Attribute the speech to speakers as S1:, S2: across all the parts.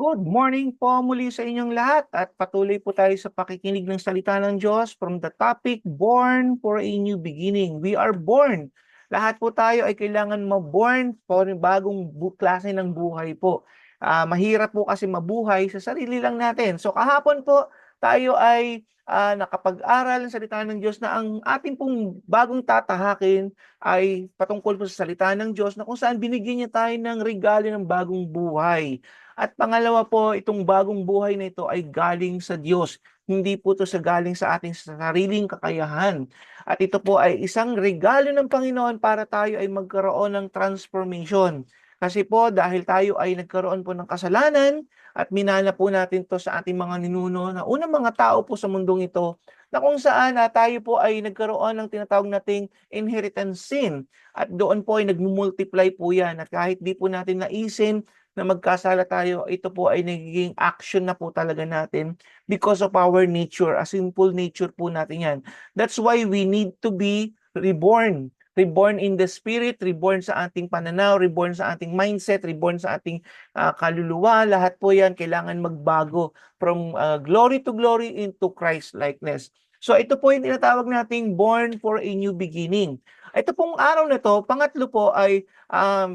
S1: Good morning po muli sa inyong lahat at patuloy po tayo sa pakikinig ng salita ng Diyos from the topic, Born for a New Beginning. We are born. Lahat po tayo ay kailangan ma-born for bagong klase ng buhay po. Mahirap po kasi mabuhay sa sarili lang natin. So kahapon po tayo ay nakapag-aral ng salita ng Diyos na ang ating pong bagong tatahakin ay patungkol po sa salita ng Diyos na kung saan binigyan niya tayo ng regalo ng bagong buhay. At pangalawa po, itong bagong buhay na ito ay galing sa Diyos. Hindi po ito galing sa ating sariling kakayahan. At ito po ay isang regalo ng Panginoon para tayo ay magkaroon ng transformation. Kasi po dahil tayo ay nagkaroon po ng kasalanan at minana po natin to sa ating mga ninuno na unang mga tao po sa mundong ito na kung saan tayo po ay nagkaroon ng tinatawag nating inheritance sin. At doon po ay nagmumultiply po yan. At kahit di po natin naisin na magkasala tayo, ito po ay nagiging action na po talaga natin because of our nature, a simple nature po natin yan. That's why we need to be reborn. Reborn in the spirit, reborn sa ating pananaw, reborn sa ating mindset, reborn sa ating kaluluwa. Lahat po yan kailangan magbago from glory to glory into Christ-likeness. So ito po yung tinatawag nating born for a new beginning. Ito pong araw na to, pangatlo po ay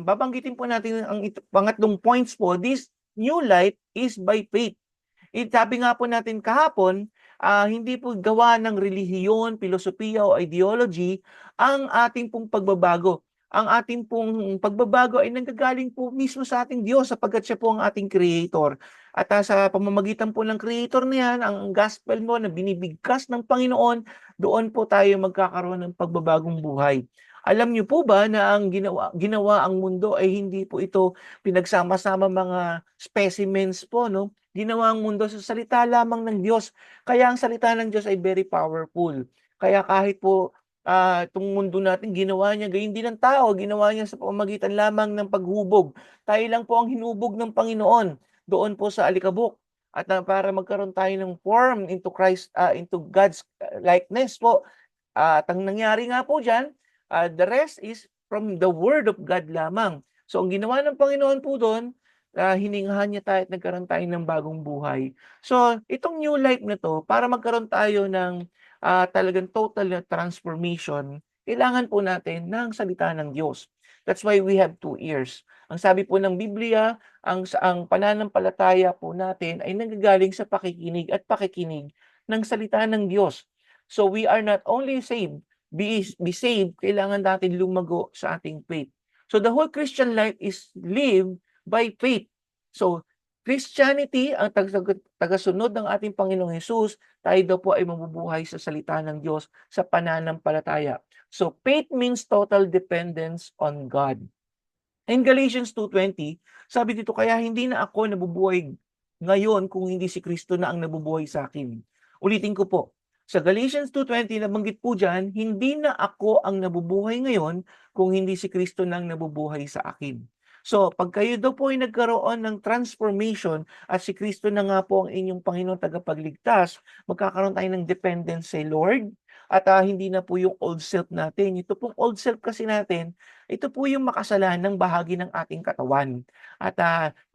S1: babanggitin po natin ang pangatlong points po. This new life is by faith. Sabi nga po natin kahapon, hindi po gawa ng relihiyon, filosofiya o ideology ang ating pong pagbabago. Ang ating pong pagbabago ay nanggagaling po mismo sa ating Diyos sapagkat siya po ang ating creator. At sa pamamagitan po ng creator na yan, ang gospel mo na binibigkas ng Panginoon, doon po tayo magkakaroon ng pagbabagong buhay. Alam niyo po ba na ang ginawa ang mundo ay hindi po ito pinagsama-sama mga specimens po, no? Ginawa ang mundo sa salita lamang ng Diyos. Kaya ang salita ng Diyos ay very powerful. Kaya kahit po itong mundo natin, ginawa niya, gayon din ang tao, ginawa niya sa pamamagitan lamang ng paghubog. Tayo lang po ang hinubog ng Panginoon doon po sa alikabok. At para magkaroon tayo ng form into Christ, into God's likeness po. At ang nangyari nga po dyan, the rest is from the Word of God lamang. So ang ginawa ng Panginoon po doon, hiningahan niya tayo at nagkaroon tayo ng bagong buhay. So itong new life na to, para magkaroon tayo ng talagang total na transformation, kailangan po natin ng salita ng Diyos. That's why we have 2 ears. Ang sabi po ng Biblia, ang pananampalataya po natin ay nanggagaling sa pakikinig at pakikinig ng salita ng Diyos. So we are not only saved, be saved, kailangan natin lumago sa ating faith. So the whole Christian life is lived by faith. So Christianity, ang tagasunod ng ating Panginoong Hesus, tayo daw po ay mabubuhay sa salita ng Diyos sa pananampalataya. So faith means total dependence on God. In Galatians 2:20, sabi dito, kaya hindi na ako nabubuhay ngayon kung hindi si Kristo na ang nabubuhay sa akin. Ulitin ko po, sa Galatians 2:20, nabanggit po dyan, hindi na ako ang nabubuhay ngayon kung hindi si Kristo na ang nabubuhay sa akin. So, pag kayo daw po ay nagkaroon ng transformation at si Kristo na nga po ang inyong Panginoon tagapagligtas, magkakaroon tayo ng dependence sa Lord at hindi na po yung old self natin. Ito pong old self kasi natin, ito po yung makasalanang bahagi ng ating katawan. At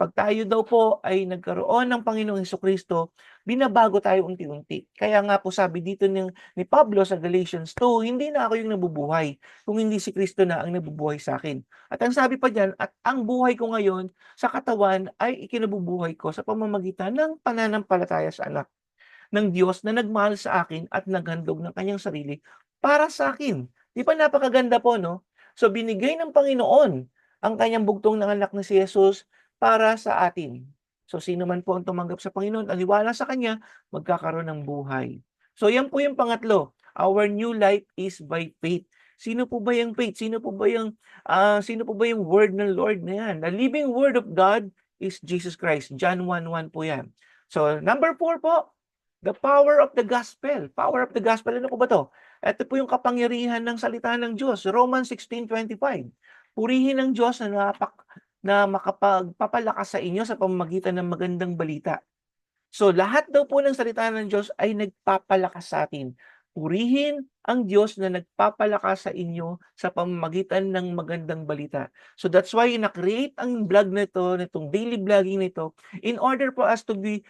S1: pag tayo daw po ay nagkaroon ng Panginoong Hesukristo, binabago tayo unti-unti. Kaya nga po sabi dito ni Pablo sa Galatians 2, hindi na ako yung nabubuhay, kung hindi si Kristo na ang nabubuhay sa akin. At ang sabi pa dyan, at ang buhay ko ngayon sa katawan ay ikinabubuhay ko sa pamamagitan ng pananampalataya sa anak ng Diyos na nagmahal sa akin at naghandog ng kanyang sarili para sa akin. Di ba napakaganda po, no? So binigay ng Panginoon ang kanyang bugtong ng anak na si Jesus para sa atin. So sino man po ang tumanggap sa Panginoon, aliwala sa Kanya, magkakaroon ng buhay. So yan po yung pangatlo. Our new life is by faith. Sino po ba yung faith? Sino po ba yung word ng Lord na yan? The living word of God is Jesus Christ. John 1:1 po yan. So number 4 po, the power of the gospel. Power of the gospel. Ano po ba to? Ito po yung kapangyarihan ng salita ng Diyos. Romans 16:25. Purihin ng Diyos na makapagpapalakas sa inyo sa pamamagitan ng magandang balita. So lahat daw po ng salita ng Diyos ay nagpapalakas sa atin. Purihin ang Diyos na nagpapalakas sa inyo sa pamamagitan ng magandang balita. So that's why na-create ang vlog na ito, nitong daily vlogging nito, in order for us to be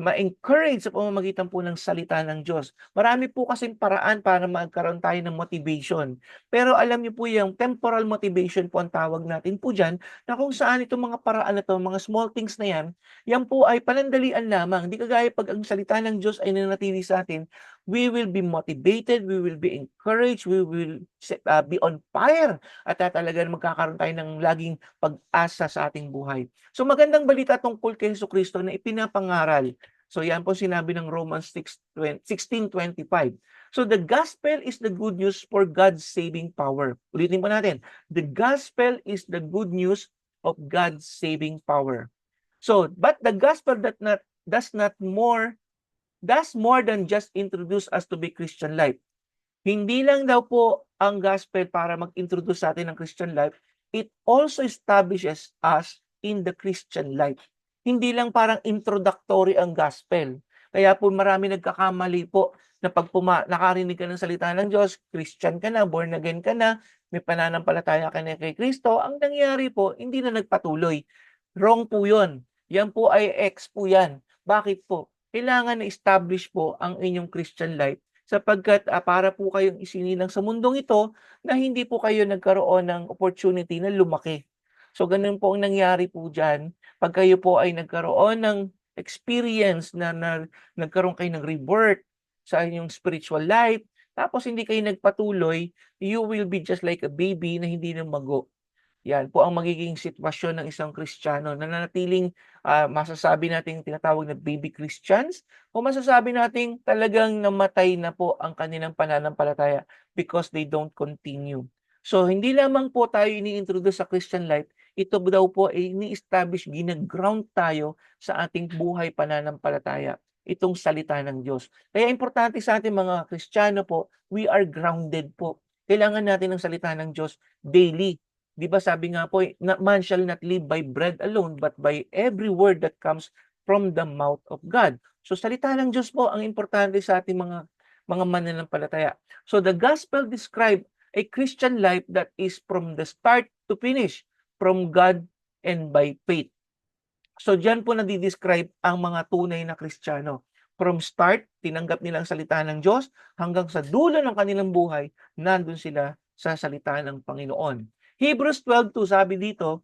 S1: ma-encourage sa pamamagitan po ng salita ng Diyos. Marami po kasing paraan para magkaroon tayo ng motivation. Pero alam niyo po yung temporal motivation po ang tawag natin po dyan, na kung saan itong mga paraan na ito, mga small things na yan po ay panandalian lamang. Hindi kagaya pag ang salita ng Diyos ay nanatili sa atin, we will be motivated, we will be encouraged, we will be on fire at talagang magkakaroon tayo ng laging pag-asa sa ating buhay. So magandang balita tungkol kay Jesucristo na ipinapangaral. So yan po sinabi ng Romans 16:25. So the gospel is the good news for God's saving power. Ulitin po natin. The gospel is the good news of God's saving power. So, but the gospel does more than just introduce us to be Christian life. Hindi lang daw po ang gospel para mag-introduce sa atin ng Christian life, it also establishes us in the Christian life. Hindi lang parang introductory ang gospel. Kaya po marami nagkakamali po na pag nakarinig ka ng salita ng Diyos, Christian ka na, born again ka na, may pananampalataya ka na kay Kristo, ang nangyari po, hindi na nagpatuloy. Wrong po yun. Yan po ay po yan. Bakit po? Kailangan na-establish po ang inyong Christian life sapagkat para po kayong isinilang sa mundong ito na hindi po kayo nagkaroon ng opportunity na lumaki. So ganun po ang nangyari po dyan. Pag kayo po ay nagkaroon ng experience na nagkaroon kayo ng rebirth sa inyong spiritual life, tapos hindi kayo nagpatuloy, you will be just like a baby na hindi lumago. Yan po ang magiging sitwasyon ng isang Kristiyano na nanatiling masasabi nating tinatawag na baby Christians o masasabi nating talagang namatay na po ang kanilang pananampalataya because they don't continue. So hindi lamang po tayo ini-introduce sa Christian life, ito daw po ay ini-establish, gina-ground tayo sa ating buhay pananampalataya, itong salita ng Diyos. Kaya importante sa ating mga Kristiyano po, we are grounded po. Kailangan natin ng salita ng Diyos daily. Di ba sabi nga po, man shall not live by bread alone, but by every word that comes from the mouth of God. So salita ng Diyos po ang importante sa ating mga mananampalataya. So the gospel describe a Christian life that is from the start to finish, from God and by faith. So diyan po nadi-describe ang mga tunay na Kristiyano. From start, tinanggap nila ang salita ng Diyos, hanggang sa dulo ng kanilang buhay, nandun sila sa salita ng Panginoon. Hebrews 12:2 sabi dito,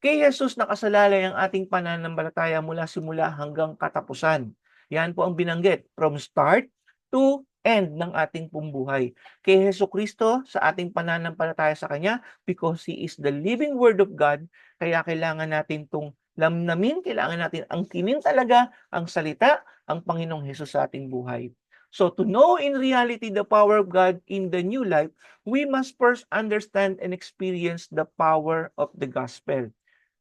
S1: kay Jesus nakasalalay ang ating pananampalataya mula simula hanggang katapusan. Yan po ang binanggit, from start to end ng ating pumbuhay. Kay Jesucristo sa ating pananampalataya sa Kanya because He is the living Word of God, kaya kailangan natin itong lamnamin, kailangan natin angkinin talaga ang salita, ang Panginoong Hesus sa ating buhay. So to know in reality the power of God in the new life, we must first understand and experience the power of the gospel.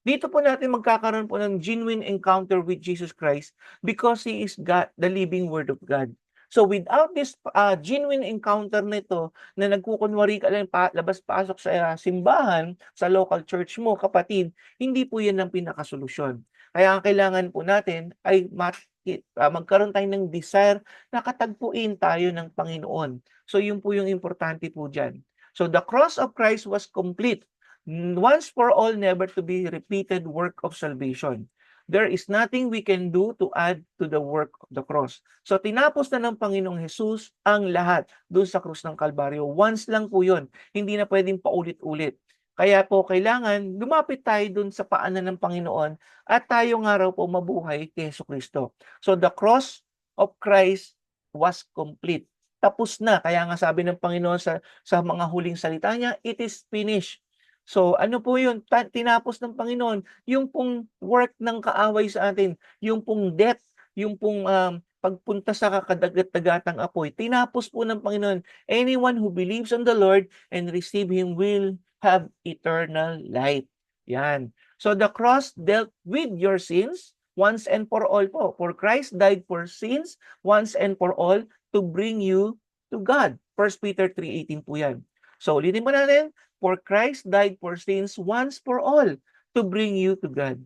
S1: Dito po natin magkakaroon po ng genuine encounter with Jesus Christ because He is God, the living Word of God. So without this genuine encounter nito na nagkukunwari ka lang labas-pasok sa simbahan, sa local church mo, kapatid, hindi po yan ang pinakasolusyon. Kaya ang kailangan po natin ay magkaroon tayo ng desire na katagpuin tayo ng Panginoon. So yun po yung importante po dyan. So the cross of Christ was complete. Once for all, never to be repeated work of salvation. There is nothing we can do to add to the work of the cross. So tinapos na ng Panginoong Hesus ang lahat doon sa krus ng Kalbaryo. Once lang po yun. Hindi na pwedeng paulit-ulit. Kaya po kailangan lumapit tayo doon sa paanan ng Panginoon at tayo nga raw po mabuhay kay Jesucristo. So the cross of Christ was complete. Tapos na. Kaya nga sabi ng Panginoon sa mga huling salita niya, it is finished. So ano po yun? Tinapos ng Panginoon yung pong work ng kaaway sa atin, yung pong death, yung pong pagpunta sa kadagat-dagatang apoy. Tinapos po ng Panginoon. Anyone who believes on the Lord and receive Him will have eternal life. Yan. So the cross dealt with your sins once and for all po. For Christ died for sins once and for all to bring you to God. 1 Peter 3:18 po yan. So ulitin mo natin, for Christ died for sins once for all to bring you to God.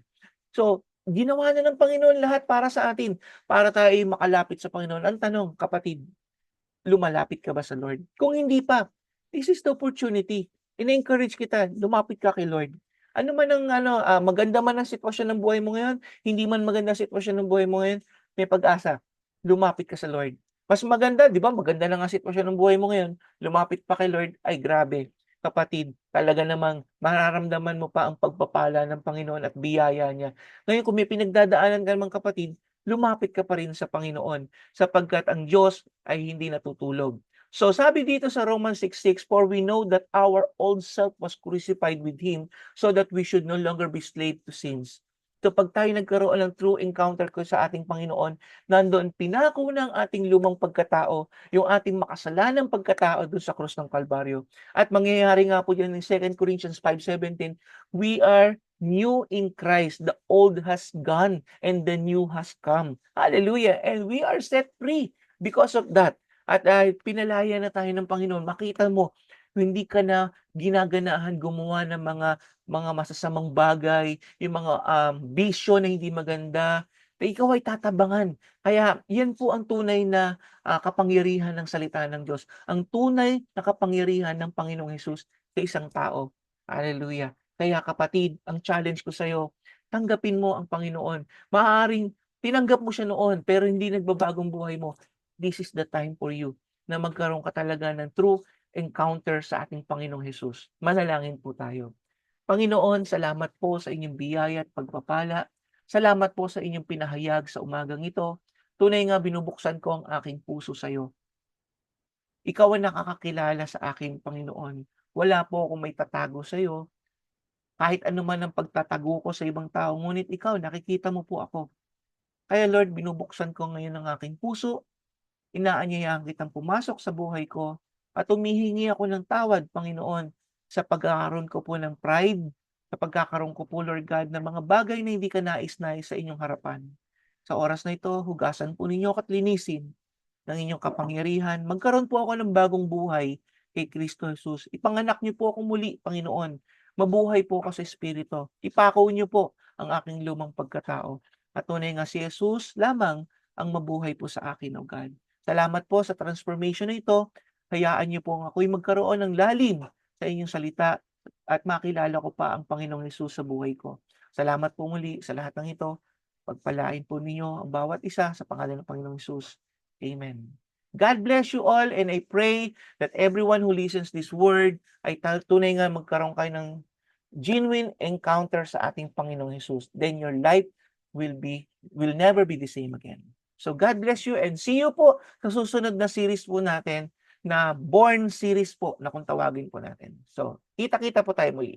S1: So ginawa na ng Panginoon lahat para sa atin, para tayo makalapit sa Panginoon. Ang tanong, kapatid, Lumalapit ka ba sa Lord? Kung hindi pa, this is the opportunity. Ine-encourage kita, lumapit ka kay Lord. Ano man ang maganda man ang sitwasyon ng buhay mo ngayon, hindi man maganda ang sitwasyon ng buhay mo ngayon, may pag-asa. Lumapit ka sa Lord. Mas maganda, 'di ba? Maganda na nga sitwasyon ng buhay mo ngayon, lumapit pa kay Lord, ay grabe. Kapatid, talaga namang mararamdaman mo pa ang pagpapala ng Panginoon at biyaya niya. Ngayon, kung may pinagdadaanan ka namang kapatid, lumapit ka pa rin sa Panginoon sapagkat ang Diyos ay hindi natutulog. So sabi dito sa Romans 6:6, "For we know that our old self was crucified with Him so that we should no longer be slave to sins." So pag tayo nagkaroon ng true encounter ko sa ating Panginoon, nandoon pinako ng ating lumang pagkatao, yung ating makasalanang pagkatao doon sa krus ng Kalbaryo. At mangyayari nga po yan in 2 Corinthians 5:17, we are new in Christ. The old has gone and the new has come. Hallelujah! And we are set free because of that. At pinalaya na tayo ng Panginoon. Makita mo, hindi ka na ginaganahan gumawa ng mga masasamang bagay, yung mga bisyo na hindi maganda. Ikaw ay tatabangan. Kaya yan po ang tunay na kapangyarihan ng salita ng Diyos. Ang tunay na kapangyarihan ng Panginoong Hesus sa isang tao. Hallelujah. Kaya kapatid, ang challenge ko sa'yo, tanggapin mo ang Panginoon. Maaaring tinanggap mo siya noon, pero hindi nagbabagong buhay mo. This is the time for you na magkaroon ka talaga ng true encounter sa ating Panginoong Hesus. Manalangin po tayo. Panginoon, salamat po sa inyong biyaya at pagpapala. Salamat po sa inyong pinahayag sa umagang ito. Tunay nga binubuksan ko ang aking puso sa iyo. Ikaw ang nakakakilala sa aking Panginoon. Wala po akong may tatago sa iyo. Kahit ano man ang pagtatago ko sa ibang tao, ngunit ikaw, nakikita mo po ako. Kaya Lord, binubuksan ko ngayon ang aking puso. Inaanyayahan kitang pumasok sa buhay ko at humihingi ako ng tawad, Panginoon, sa pagkakaroon ko po ng pride, sa pagkakaroon ko po, Lord God, ng mga bagay na hindi ka nais-nais sa inyong harapan. Sa oras na ito, hugasan po ninyo ako at linisin ng inyong kapangyarihan. Magkaroon po ako ng bagong buhay kay Kristo Jesus. Ipanganak niyo po ako muli, Panginoon. Mabuhay po ako sa Espiritu. Ipako niyo po ang aking lumang pagkatao. At tunay nga si Jesus lamang ang mabuhay po sa akin, O God. Salamat po sa transformation na ito. Hayaan niyo po ako'y magkaroon ng lalim sa inyong salita at makilala ko pa ang Panginoong Hesus sa buhay ko. Salamat po muli sa lahat ng ito. Pagpalain po ninyo ang bawat isa sa pangalan ng Panginoong Hesus. Amen. God bless you all, and I pray that everyone who listens this word ay tunay nga magkaroon kayo ng genuine encounter sa ating Panginoong Hesus. Then your life will never be the same again. So God bless you, and see you po sa susunod na series po natin na Born series po na kung tawagin po natin. So kita-kita po tayo muli.